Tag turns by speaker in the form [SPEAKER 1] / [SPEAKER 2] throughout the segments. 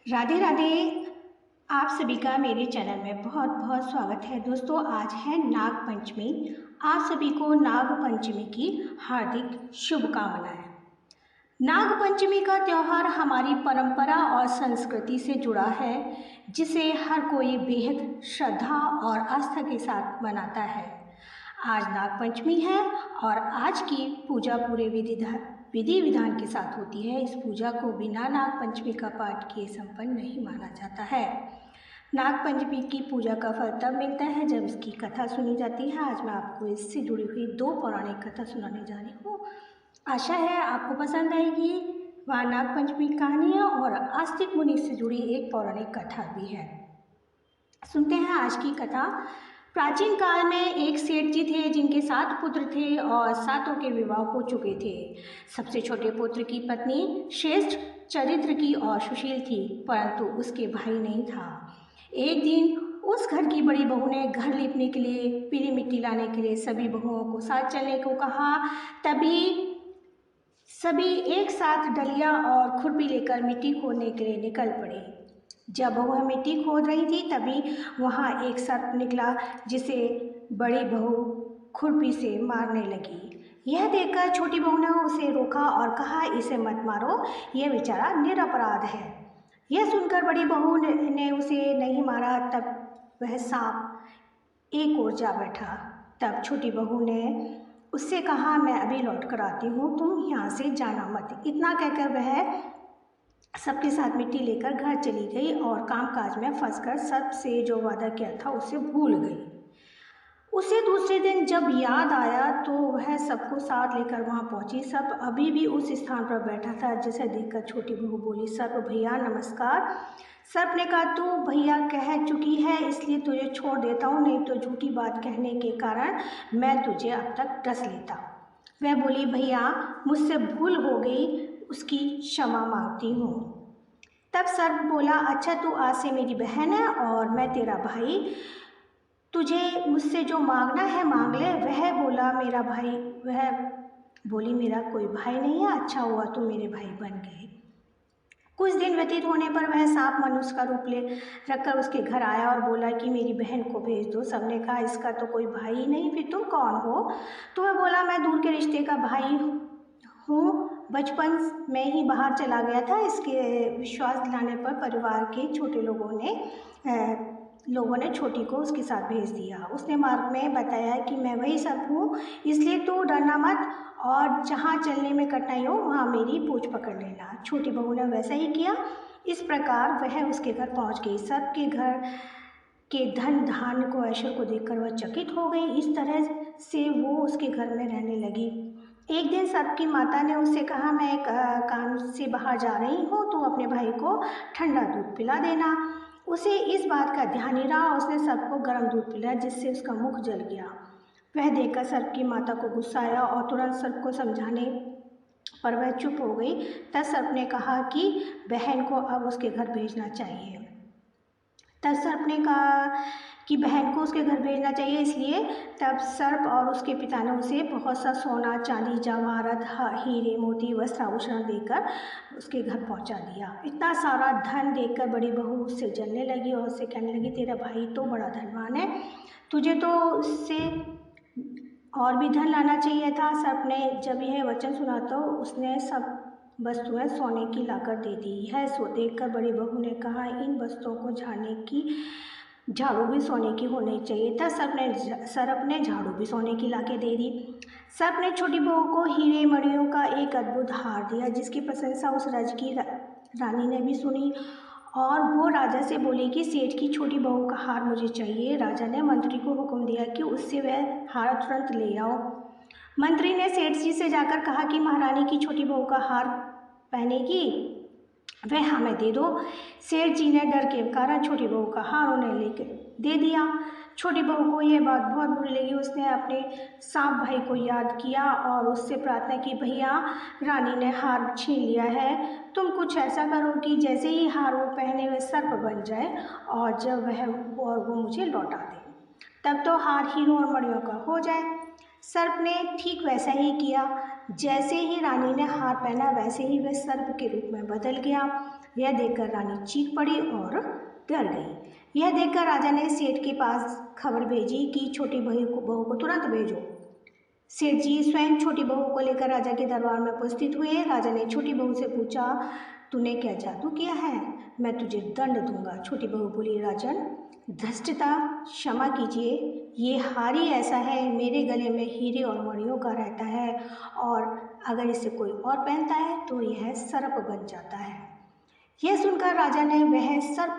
[SPEAKER 1] राधे राधे। आप सभी का मेरे चैनल में बहुत बहुत स्वागत है। दोस्तों, आज है नाग पंचमी। आप सभी को नाग पंचमी की हार्दिक शुभकामनाएं। नाग पंचमी का त्यौहार हमारी परंपरा और संस्कृति से जुड़ा है, जिसे हर कोई बेहद श्रद्धा और आस्था के साथ मनाता है। आज नाग पंचमी है और आज की पूजा पूरे विधि विधान के साथ होती है। इस पूजा को बिना नाग पंचमी का पाठ किए संपन्न नहीं माना जाता है। नाग पंचमी की पूजा का फल तब मिलता है जब इसकी कथा सुनी जाती है। आज मैं आपको इससे जुड़ी हुई 2 पौराणिक कथा सुनाने जा रही हूँ। आशा है आपको पसंद आएगी। वहाँ नाग पंचमी की कहानियाँ और आस्तिक मुनि से जुड़ी एक पौराणिक कथा भी है। सुनते हैं आज की कथा। प्राचीन काल में एक सेठ जी थे जिनके 7 पुत्र थे और 7 के विवाह हो चुके थे। सबसे छोटे पुत्र की पत्नी श्रेष्ठ चरित्र की और सुशील थी, परंतु उसके भाई नहीं था। एक दिन उस घर की बड़ी बहू ने घर लीपने के लिए पीली मिट्टी लाने के लिए सभी बहुओं को साथ चलने को कहा। तभी सभी एक साथ डलिया और खुरपी लेकर मिट्टी खोदने के लिए निकल पड़े। जब वह मिट्टी खोद रही थी तभी वहाँ एक सर्प निकला, जिसे बड़ी बहू खुरपी से मारने लगी। यह देखकर छोटी बहू ने उसे रोका और कहा, इसे मत मारो, यह बेचारा निरपराध है। यह सुनकर बड़ी बहू ने उसे नहीं मारा। तब वह सांप एक ओर जा बैठा। तब छोटी बहू ने उससे कहा, मैं अभी लौट कर आती हूँ, तुम यहाँ से जाना मत। इतना कहकर वह सबके साथ मिट्टी लेकर घर चली गई और कामकाज में फंसकर सर्प से जो वादा किया था उसे भूल गई। उसे दूसरे दिन जब याद आया तो वह सबको साथ लेकर वहां पहुंची। सर्प अभी भी उस स्थान पर बैठा था, जिसे देखकर छोटी बहू बोली, सर्प भैया नमस्कार। सर्प ने कहा, तू भैया कह चुकी है इसलिए तुझे छोड़ देता हूँ, नहीं तो झूठी बात कहने के कारण मैं तुझे अब तक डस लेता। वह बोली, भैया मुझसे भूल हो गई, उसकी क्षमा मांगती हूँ। तब सर्प बोला, अच्छा तू आज से मेरी बहन है और मैं तेरा भाई, तुझे मुझसे जो मांगना है मांग ले। वह बोला, मेरा भाई, वह बोली, मेरा कोई भाई नहीं है, अच्छा हुआ तुम मेरे भाई बन गए। कुछ दिन व्यतीत होने पर वह सांप मनुष्य का रूप ले रखकर उसके घर आया और बोला कि मेरी बहन को भेज दो। सबने कहा, इसका तो कोई भाई ही नहीं, फिर तुम कौन हो? तो वह बोला, मैं दूर के रिश्ते का भाई हूँ, बचपन में ही बाहर चला गया था। इसके विश्वास दिलाने पर परिवार के छोटे लोगों ने छोटी को उसके साथ भेज दिया। उसने मार्ग में बताया कि मैं वही सर्प हूँ, इसलिए तू डरना मत और जहाँ चलने में कठिनाई हो वहाँ मेरी पूँछ पकड़ लेना। छोटी बहू ने वैसा ही किया। इस प्रकार वह उसके घर पहुँच गई। सर्प के घर के धन धान्य को, ऐश्वर्य को देखकर वह चकित हो गई। इस तरह से वो उसके घर में रहने लगी। एक दिन सर्प की माता ने उससे कहा, मैं काम से बाहर जा रही हूँ, तू अपने भाई को ठंडा दूध पिला देना। उसे इस बात का ध्यान नहीं रहा। उसने सर्प को गर्म दूध पिलाया, जिससे उसका मुख जल गया। वह देखकर सर्प की माता को गुस्सा आया और तुरंत सर्प को समझाने पर वह चुप हो गई। तब सर्प ने कहा कि बहन को अब उसके घर भेजना चाहिए। तब सर्प ने कहा कि बहन को उसके घर भेजना चाहिए, इसलिए तब सर्प और उसके पिता ने उसे बहुत सा सोना चांदी जवाहरात हीरे मोती वस्त्र आभूषण देकर उसके घर पहुंचा दिया। इतना सारा धन देखकर बड़ी बहू उससे जलने लगी और उससे कहने लगी, तेरा भाई तो बड़ा धनवान है, तुझे तो उससे और भी धन लाना चाहिए था। सर्प ने जब यह वचन सुना तो उसने सब वस्तुएं सोने की लाकर दे दी। यह सो देखकर बड़ी बहू ने कहा, इन वस्तुओं को झाड़ने की झाड़ू भी सोने की होनी चाहिए था। सर्प ने झाड़ू भी सोने की लाके दे दी। सर्प ने छोटी बहू को हीरे मणियों का एक अद्भुत हार दिया, जिसकी प्रशंसा उस राज्य की रानी ने भी सुनी और वो राजा से बोली कि सेठ की छोटी बहू का हार मुझे चाहिए। राजा ने मंत्री को हुक्म दिया कि उससे वह हार तुरंत ले आओ। मंत्री ने सेठ जी से जाकर कहा कि महारानी की छोटी बहू का हार पहनेगी, वह हमें दे दो। सेठ जी ने डर के कारण छोटी बहू का हार उन्हें लेकर दे दिया। छोटी बहू को यह बात बहुत बुरी लगी। उसने अपने सांप भाई को याद किया और उससे प्रार्थना की, भैया रानी ने हार छीन लिया है, तुम कुछ ऐसा करो कि जैसे ही हार वो पहने हुए सर्प बन जाए और जब वो मुझे लौटा दे, तब तो हार हीरों और मणियों का हो जाए। सर्प ने ठीक वैसा ही किया। जैसे ही रानी ने हार पहना वैसे ही वह सर्प के रूप में बदल गया। यह देखकर रानी चीख पड़ी और डर गई। यह देखकर राजा ने सेठ के पास खबर भेजी कि छोटी बहू को तुरंत भेजो। सेठ जी स्वयं छोटी बहू को लेकर राजा के दरबार में उपस्थित हुए। राजा ने छोटी बहू से पूछा, तूने क्या जादू किया है? मैं तुझे दंड दूंगा। छोटी बहू बोली, राजन धृष्टता क्षमा कीजिए, ये हार ही ऐसा है, मेरे गले में हीरे और मणियों का रहता है और अगर इसे कोई और पहनता है तो यह सर्प बन जाता है। यह सुनकर राजा ने वह सर्प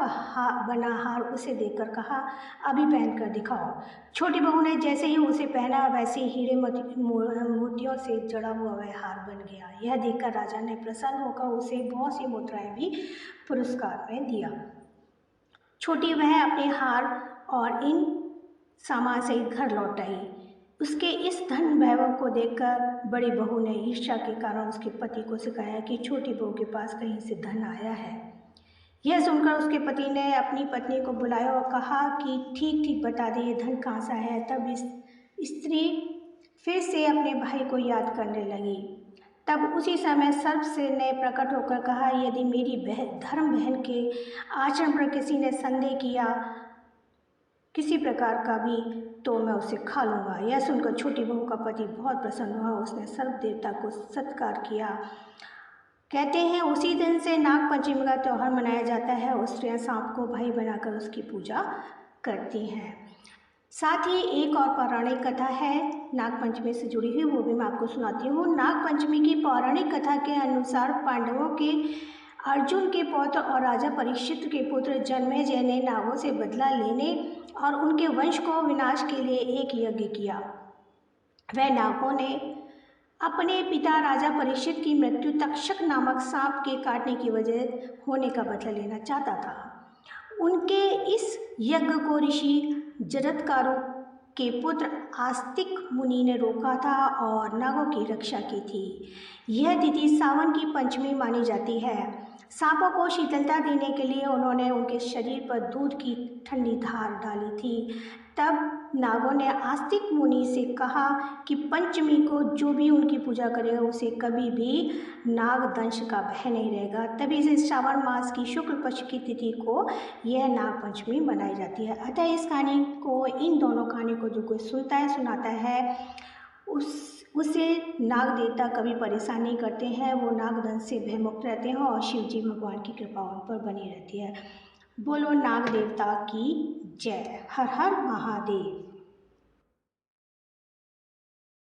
[SPEAKER 1] बना हार उसे देकर कहा, अभी पहनकर दिखाओ। छोटी बहू ने जैसे ही उसे पहना वैसे हीरे मोतियों से जड़ा हुआ वह हार बन गया। यह देखकर राजा ने प्रसन्न होकर उसे बहुत सी मुद्राएं भी पुरस्कार में दिया। छोटी वह अपने हार और इन सामान से घर लौट आई। उसके इस धन वैभव को देखकर बड़ी बहू ने ईर्ष्या के कारण उसके पति को सिखाया कि छोटी बहू के पास कहीं से धन आया है। यह सुनकर उसके पति ने अपनी पत्नी को बुलाया और कहा कि ठीक ठीक बता दे ये धन कहाँ से आया है। तब इस स्त्री फिर से अपने भाई को याद करने लगी। तब उसी समय सर्प से ने प्रकट होकर कहा, यदि मेरी धर्म बहन के आचरण पर किसी ने संदेह किया किसी प्रकार का भी तो मैं उसे खा लूँगा। यह सुनकर छोटी बहू का पति बहुत प्रसन्न हुआ। उसने सर्प देवता को सत्कार किया। कहते हैं उसी दिन से नाग पंचमी का त्यौहार मनाया जाता है और स्त्रियाँ सांप को भाई बनाकर उसकी पूजा करती हैं। साथ ही एक और पौराणिक कथा है नाग पंचमी से जुड़ी हुई, वो भी मैं आपको सुनाती हूँ। नाग पंचमी की पौराणिक कथा के अनुसार पांडवों के अर्जुन के पौत्र और राजा परीक्षित के पुत्र जन्मेजय ने नागों से बदला लेने और उनके वंश को विनाश के लिए एक यज्ञ किया। वह नागों ने अपने पिता राजा परीक्षित की मृत्यु तक्षक नामक सांप के काटने की वजह होने का बदला लेना चाहता था। उनके इस यज्ञ को ऋषि जरत्कारों के पुत्र आस्तिक मुनि ने रोका था और नागों की रक्षा की थी। यह तिथि सावन की पंचमी मानी जाती है। सांपों को शीतलता देने के लिए उन्होंने उनके शरीर पर दूध की ठंडी धार डाली थी। तब नागों ने आस्तिक मुनि से कहा कि पंचमी को जो भी उनकी पूजा करेगा उसे कभी भी नाग दंश का भय नहीं रहेगा। तभी से श्रावण मास की शुक्ल पक्ष की तिथि को यह नाग पंचमी मनाई जाती है। अतः इस कहानी को, इन दोनों कहानी को जो कोई सुनता है सुनाता है उसे नाग देवता कभी परेशान नहीं करते हैं। वो नागदंश से भयमुक्त रहते हैं और शिव जी भगवान की कृपा उन पर बनी रहती है। बोलो नाग देवता की जय। हर हर महादेव।